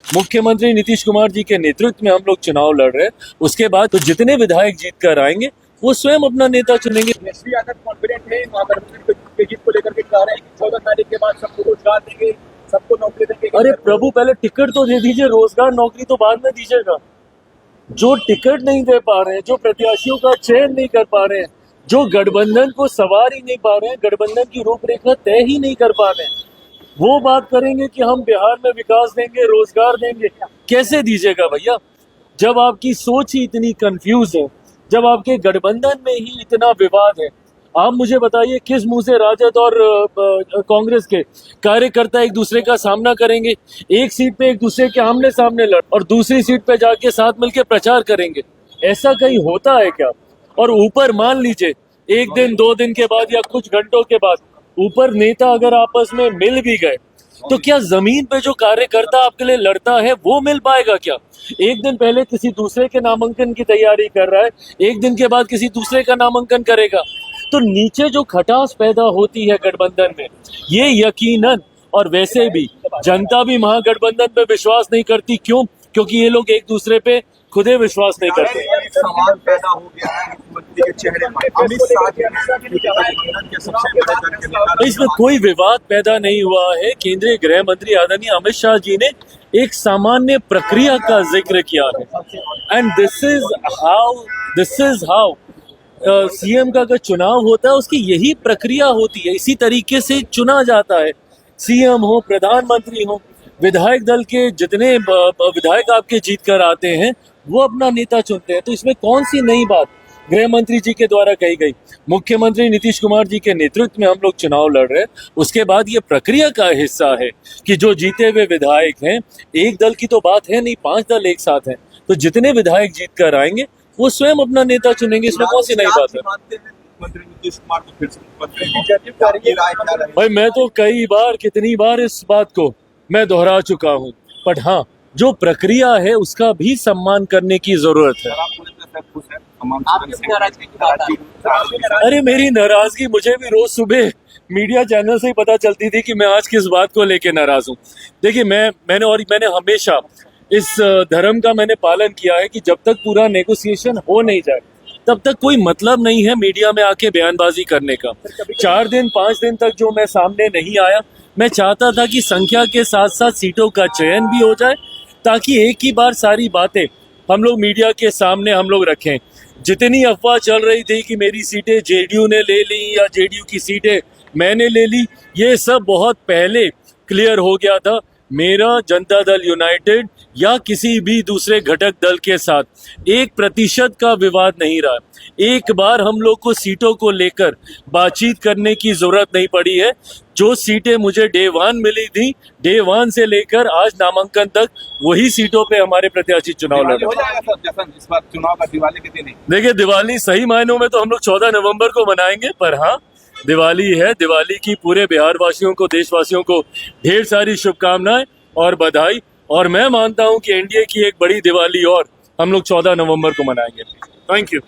मुख्यमंत्री नीतीश कुमार जी के नेतृत्व में हम लोग चुनाव लड़ रहे हैं। उसके बाद तो जितने विधायक जीत कर आएंगे वो स्वयं अपना नेता चुनेंगे। श्री यादव कॉन्फिडेंट है महागठबंधन जीत को लेकर के कह रहे हैं कि 14 तारीख के बाद सबको रोजगार देंगे, सबको नौकरी देंगे। अरे प्रभु, पहले टिकट तो दे दीजिए, रोजगार नौकरी तो बाद में दीजिएगा। जो टिकट नहीं दे पा रहे हैं, जो प्रत्याशियों का चयन नहीं कर पा रहे हैं, जो गठबंधन को सवार ही नहीं पा रहे हैं, गठबंधन की रूपरेखा तय ही नहीं कर पा रहे हैं, वो बात करेंगे कि हम बिहार में विकास देंगे, रोजगार देंगे। कैसे दीजिएगा भैया, जब आपकी सोच ही इतनी कंफ्यूज है, जब आपके गठबंधन में ही इतना विवाद है। आप मुझे बताइए किस मुंह से राजद और कांग्रेस के कार्यकर्ता एक दूसरे का सामना करेंगे? एक सीट पे एक दूसरे के आमने सामने लड़ और दूसरी सीट पे जाके साथ मिलकर प्रचार करेंगे। ऐसा कहीं होता है क्या? और ऊपर मान लीजिए एक दिन 2 दिन के बाद या कुछ घंटों के बाद ऊपर नेता अगर आपस में मिल भी गए तो क्या जमीन पे जो कार्यकर्ता आपके लिए लड़ता है वो मिल पाएगा क्या? एक दिन पहले किसी दूसरे के नामांकन की तैयारी कर रहा है, एक दिन के बाद किसी दूसरे का नामांकन करेगा। तो नीचे जो खटास पैदा होती है गठबंधन में, ये यकीनन, और वैसे भी जनता भी महागठबंधन पे विश्वास नहीं करती। क्यों? क्योंकि ये लोग एक दूसरे पे खुदे विश्वास नहीं करते। सवाल पैदा हो गया है मुख्यमंत्री के चेहरे पर। अमित शाह के सबसे बड़े दल के नेता। इसमें कोई विवाद पैदा नहीं हुआ है। केंद्रीय गृह मंत्री आदरणीय अमित शाह जी ने एक सामान्य प्रक्रिया का जिक्र किया है। And this is how CM का अगर चुनाव होता है उसकी यही प्रक्रिया होती है, इसी तरीके से चुना जाता है। सीएम हो, प्रधानमंत्री हो, विधायक दल के जितने विधायक आपके जीत कर आते हैं वो अपना नेता चुनते हैं। तो इसमें कौन सी नई बात गृह मंत्री जी के द्वारा कही गई? मुख्यमंत्री नीतीश कुमार जी के नेतृत्व में हम लोग चुनाव लड़ रहे हैं। उसके बाद ये प्रक्रिया का हिस्सा है कि जो जीते हुए विधायक हैं, एक दल की तो बात है नहीं, 5 दल एक साथ हैं, तो जितने विधायक जीत कर आएंगे वो स्वयं अपना नेता चुनेंगे। इसमें कौन सी नई बात है? भाई मैं तो कई बार, कितनी बार इस बात को मैं दोहरा चुका हूँ, बट हाँ, जो प्रक्रिया है उसका भी सम्मान करने की जरूरत है। अरे मेरी नाराजगी मुझे भी रोज सुबह मीडिया चैनल से ही पता चलती थी कि मैं आज किस बात को लेकर नाराज हूँ। देखिए मैंने हमेशा इस धर्म का मैंने पालन किया है कि जब तक पूरा नेगोशिएशन हो नहीं जाए तब तक कोई मतलब नहीं है मीडिया में आके बयानबाजी करने का। 4 दिन 5 दिन तक जो मैं सामने नहीं आया, मैं चाहता था कि संख्या के साथ साथ सीटों का चयन भी हो जाए, ताकि एक ही बार सारी बातें हम लोग मीडिया के सामने हम लोग रखें। जितनी अफवाह चल रही थी कि मेरी सीटें जेडीयू ने ले ली या जेडीयू की सीटें मैंने ले ली, ये सब बहुत पहले क्लियर हो गया था। मेरा जनता दल यूनाइटेड या किसी भी दूसरे घटक दल के साथ 1% का विवाद नहीं रहा। एक बार हम लोग को सीटों को लेकर बातचीत करने की जरूरत नहीं पड़ी है। जो सीटें मुझे डे 1 मिली थी, डे 1 से लेकर आज नामांकन तक वही सीटों पे हमारे प्रत्याशी चुनाव लड़ रहे हैं। इस बार चुनाव का दिवाली के दिन देखिए, दिवाली सही मायनों में तो हम लोग 14 नवंबर को मनाएंगे, पर हाँ, दिवाली है। दिवाली की पूरे बिहार वासियों को, देशवासियों को ढेर सारी शुभकामनाएं और बधाई। और मैं मानता हूं कि एनडीए की एक बड़ी दिवाली और हम लोग 14 नवंबर को मनाएंगे। Thank you.